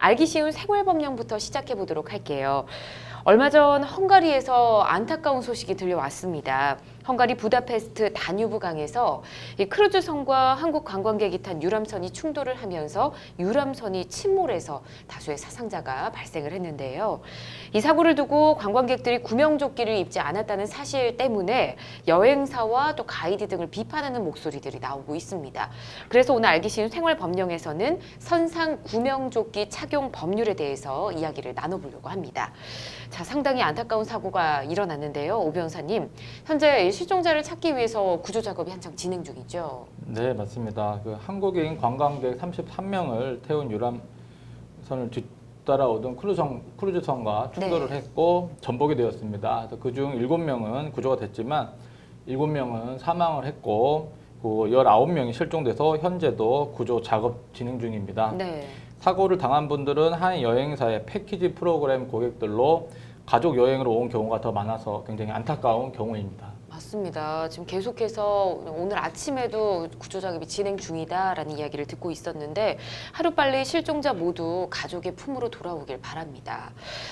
알기 쉬운 생활법령부터 시작해 보도록 할게요. 얼마 전 헝가리에서 안타까운 소식이 들려왔습니다. 헝가리 부다페스트 다뉴브 강에서 이 크루즈선과 한국 관광객이 탄 유람선이 충돌을 하면서 유람선이 침몰해서 다수의 사상자가 발생을 했는데요. 이 사고를 두고 관광객들이 구명조끼를 입지 않았다는 사실 때문에 여행사와 또 가이드 등을 비판하는 목소리들이 나오고 있습니다. 그래서 오늘 알기 쉬운 생활법령에서는 선상 구명조끼 착용 법률에 대해서 이야기를 나눠보려고 합니다. 자, 상당히 안타까운 사고가 일어났는데요. 오 변호사님, 현재 실종자를 찾기 위해서 구조 작업이 한창 진행 중이죠. 네, 맞습니다. 한국인 관광객 33명을 태운 유람선을 뒤따라오던 크루즈선과 충돌을 했고 전복이 되었습니다. 그중 7명은 구조가 됐지만 7명은 사망을 했고 19명이 실종돼서 현재도 구조 작업 진행 중입니다. 네. 사고를 당한 분들은 한 여행사의 패키지 프로그램 고객들로 가족 여행으로 온 경우가 더 많아서 굉장히 안타까운 경우입니다. 맞습니다. 지금 계속해서 오늘 아침에도 구조작업이 진행 중이다라는 이야기를 듣고 있었는데 하루빨리 실종자 모두 가족의 품으로 돌아오길 바랍니다.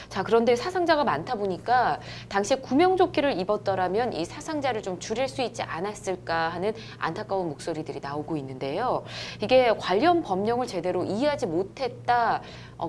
자, 그런데 사상자가 많다 보니까 당시에 구명조끼를 입었더라면 이 사상자를 좀 줄일 수 있지 않았을까 하는 안타까운 목소리들이 나오고 있는데요. 이게 관련 법령을 제대로 이해하지 못했다.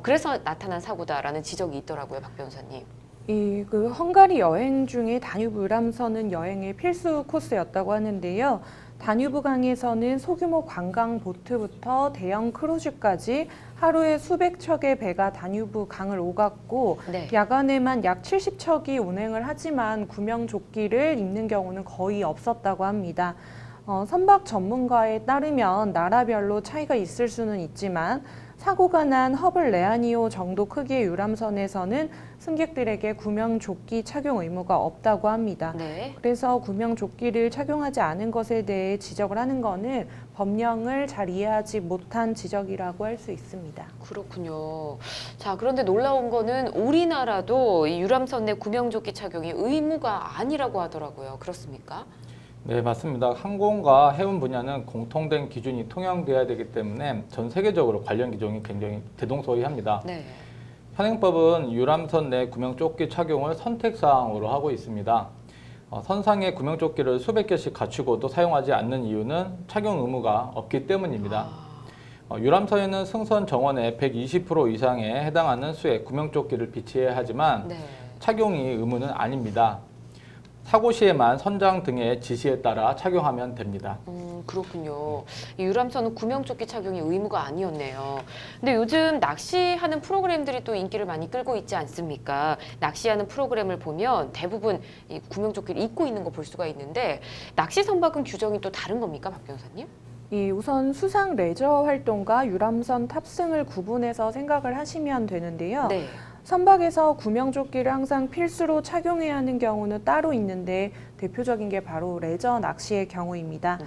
그래서 나타난 사고다라는 지적이 있더라고요, 박 변호사님. 헝가리 여행 중에 다뉴브 유람선은 여행의 필수 코스였다고 하는데요. 다뉴브 강에서는 소규모 관광 보트부터 대형 크루즈까지 하루에 수백 척의 배가 다뉴브 강을 오갔고 야간에만 약 70척이 운행을 하지만 구명조끼를 입는 경우는 거의 없었다고 합니다. 선박 전문가에 따르면 나라별로 차이가 있을 수는 있지만 사고가 난 허블 레아니오 정도 크기의 유람선에서는 승객들에게 구명조끼 착용 의무가 없다고 합니다. 그래서 구명조끼를 착용하지 않은 것에 대해 지적을 하는 것은 법령을 잘 이해하지 못한 지적이라고 할 수 있습니다. 그렇군요. 자, 그런데 놀라운 거는 우리나라도 이 유람선 내 구명조끼 착용이 의무가 아니라고 하더라고요. 그렇습니까? 네, 맞습니다. 항공과 해운 분야는 공통된 기준이 통용돼야 되기 때문에 전 세계적으로 관련 기준이 굉장히 대동소이합니다. 현행법은 유람선 내 구명조끼 착용을 선택사항으로 하고 있습니다. 선상에 구명조끼를 수백 개씩 갖추고도 사용하지 않는 이유는 착용 의무가 없기 때문입니다. 유람선에는 승선 정원의 120% 이상에 해당하는 수의 구명조끼를 비치해야 하지만 착용이 의무는 아닙니다. 사고 시에만 선장 등의 지시에 따라 착용하면 됩니다. 그렇군요. 이 유람선은 구명조끼 착용이 의무가 아니었네요. 근데 요즘 낚시하는 프로그램들이 또 인기를 많이 끌고 있지 않습니까? 낚시하는 프로그램을 보면 대부분 이 구명조끼를 입고 있는 거 볼 수가 있는데 낚시 선박은 규정이 또 다른 겁니까, 박 변호사님? 우선 수상 레저 활동과 유람선 탑승을 구분해서 생각을 하시면 되는데요. 선박에서 구명조끼를 항상 필수로 착용해야 하는 경우는 따로 있는데 대표적인 게 바로 레저 낚시의 경우입니다.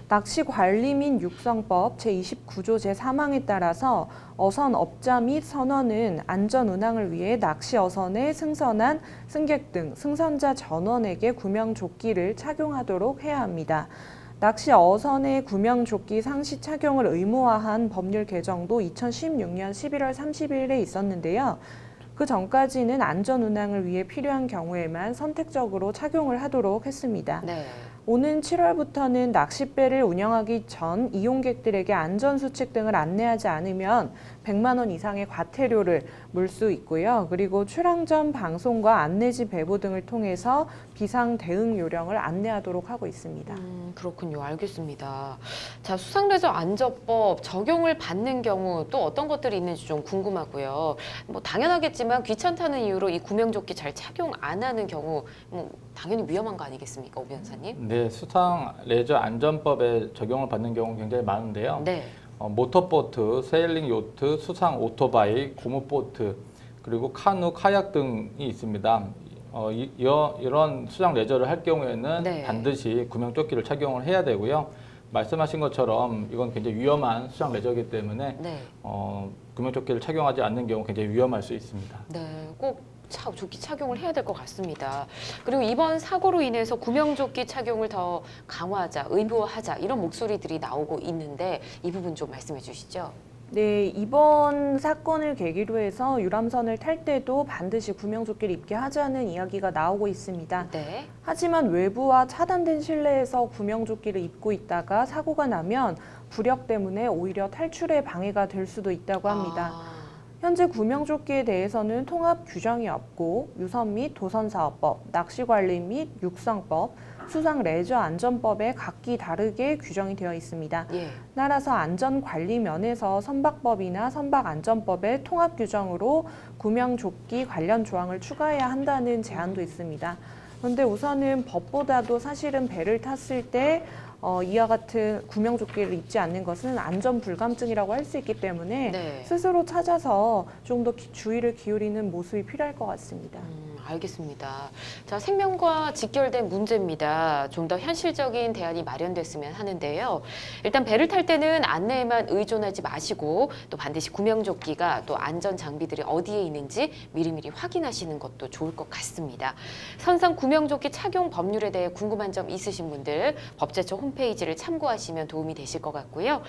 낚시관리 및 육성법 제29조 제3항에 따라서 어선 업자 및 선원은 안전 운항을 위해 낚시 어선에 승선한 승객 등 승선자 전원에게 구명조끼를 착용하도록 해야 합니다. 낚시 어선의 구명조끼 상시 착용을 의무화한 법률 개정도 2016년 11월 30일에 있었는데요. 그 전까지는 안전 운항을 위해 필요한 경우에만 선택적으로 착용을 하도록 했습니다. 오는 7월부터는 낚싯배를 운영하기 전 이용객들에게 안전수칙 등을 안내하지 않으면 100만 원 이상의 과태료를 물 수 있고요. 그리고 출항 전 방송과 안내지 배부 등을 통해서 비상 대응 요령을 안내하도록 하고 있습니다. 그렇군요. 알겠습니다. 자, 수상레저 안전법 적용을 받는 경우 또 어떤 것들이 있는지 좀 궁금하고요. 뭐 당연하겠지만 귀찮다는 이유로 이 구명조끼 잘 착용 안 하는 경우 당연히 위험한 거 아니겠습니까, 오 변호사님? 네, 수상레저 안전법에 적용을 받는 경우 굉장히 많은데요. 모터보트, 세일링 요트, 수상 오토바이, 고무보트, 그리고 카누, 카약 등이 있습니다. 이런 수상 레저를 할 경우에는 반드시 구명조끼를 착용을 해야 되고요. 말씀하신 것처럼 이건 굉장히 위험한 수상 레저이기 때문에 구명조끼를 착용하지 않는 경우 굉장히 위험할 수 있습니다. 꼭 조끼 착용을 해야 될 것 같습니다. 그리고 이번 사고로 인해서 구명조끼 착용을 더 강화하자, 의무화하자 이런 목소리들이 나오고 있는데 이 부분 좀 말씀해 주시죠. 네, 이번 사건을 계기로 해서 유람선을 탈 때도 반드시 구명조끼를 입게 하자는 이야기가 나오고 있습니다. 네. 하지만 외부와 차단된 실내에서 구명조끼를 입고 있다가 사고가 나면 부력 때문에 오히려 탈출에 방해가 될 수도 있다고 합니다. 현재 구명조끼에 대해서는 통합 규정이 없고 유선 및 도선사업법, 낚시관리 및 육상법, 수상레저안전법에 각기 다르게 규정이 되어 있습니다. 예. 따라서 안전관리 면에서 선박법이나 선박안전법의 통합 규정으로 구명조끼 관련 조항을 추가해야 한다는 제안도 있습니다. 그런데 우선은 법보다도 사실은 배를 탔을 때 이와 같은 구명조끼를 입지 않는 것은 안전 불감증이라고 할 수 있기 때문에 네. 스스로 찾아서 좀 더 주의를 기울이는 모습이 필요할 것 같습니다. 알겠습니다. 자, 생명과 직결된 문제입니다. 좀 더 현실적인 대안이 마련됐으면 하는데요. 일단 배를 탈 때는 안내에만 의존하지 마시고 또 반드시 구명조끼가 또 안전 장비들이 어디에 있는지 미리미리 확인하시는 것도 좋을 것 같습니다. 선상 구명조끼 착용 법률에 대해 궁금한 점 있으신 분들 법제처 홈페이지를 참고하시면 도움이 되실 것 같고요.